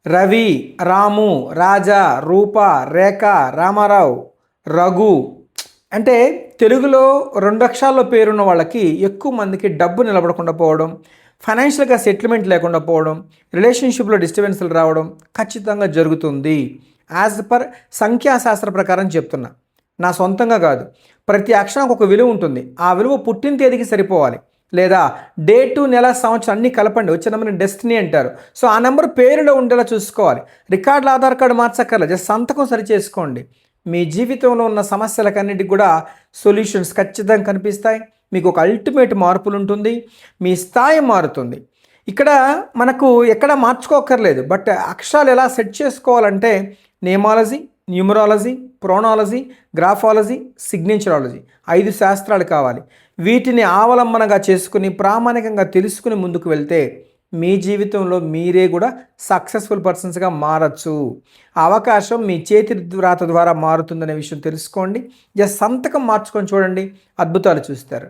రవి, రాము, రాజా, రూప, రేఖ, రామారావు, రఘు. అంటే తెలుగులో 2 అక్షరాల్లో పేరున్న వాళ్ళకి ఎక్కువ మందికి డబ్బు నిలబడకుండా పోవడం, ఫైనాన్షియల్గా సెటిల్మెంట్ లేకుండా పోవడం, రిలేషన్షిప్లో డిస్టర్బెన్స్లు రావడం ఖచ్చితంగా జరుగుతుంది. యాజ్ పర్ సంఖ్యాశాస్త్ర ప్రకారం చెప్తున్నా, నా సొంతంగా కాదు. ప్రతి అక్షరానికి ఒక విలువ ఉంటుంది. ఆ విలువ పుట్టిన తేదీకి సరిపోవాలి, లేదా డేటు, నెల, సంవత్సరం అన్నీ కలపండి వచ్చే నెంబర్ని డెస్టినీ అంటారు. సో ఆ నెంబర్ పేరులో ఉండేలా చూసుకోవాలి. రికార్డులు, ఆధార్ కార్డు మార్చక్కర్లేదు, జస్ట్ సంతకం సరి చేసుకోండి. మీ జీవితంలో ఉన్న సమస్యలకన్నిటికి కూడా సొల్యూషన్స్ ఖచ్చితంగా కనిపిస్తాయి. మీకు ఒక అల్టిమేట్ మార్పులు ఉంటుంది, మీ స్థాయి మారుతుంది. ఇక్కడ మనకు ఎక్కడ మార్చుకోకర్లేదు, బట్ అక్షరాలు ఎలా సెట్ చేసుకోవాలంటే నేమాలజీ, న్యూమరాలజీ, ప్రోనాలజీ, గ్రాఫాలజీ, సిగ్నేచరాలజీ 5 శాస్త్రాలు కావాలి. వీటిని అవలంబనగా చేసుకుని ప్రామాణికంగా తెలుసుకుని ముందుకు వెళ్తే మీ జీవితంలో మీరే కూడా సక్సెస్ఫుల్ పర్సన్స్గా మారచ్చు. ఆ అవకాశం మీ చేతి వ్రాత ద్వారా మారుతుందనే విషయం తెలుసుకోండి. జస్ట్ సంతకం మార్చుకొని చూడండి, అద్భుతాలు చూస్తారు.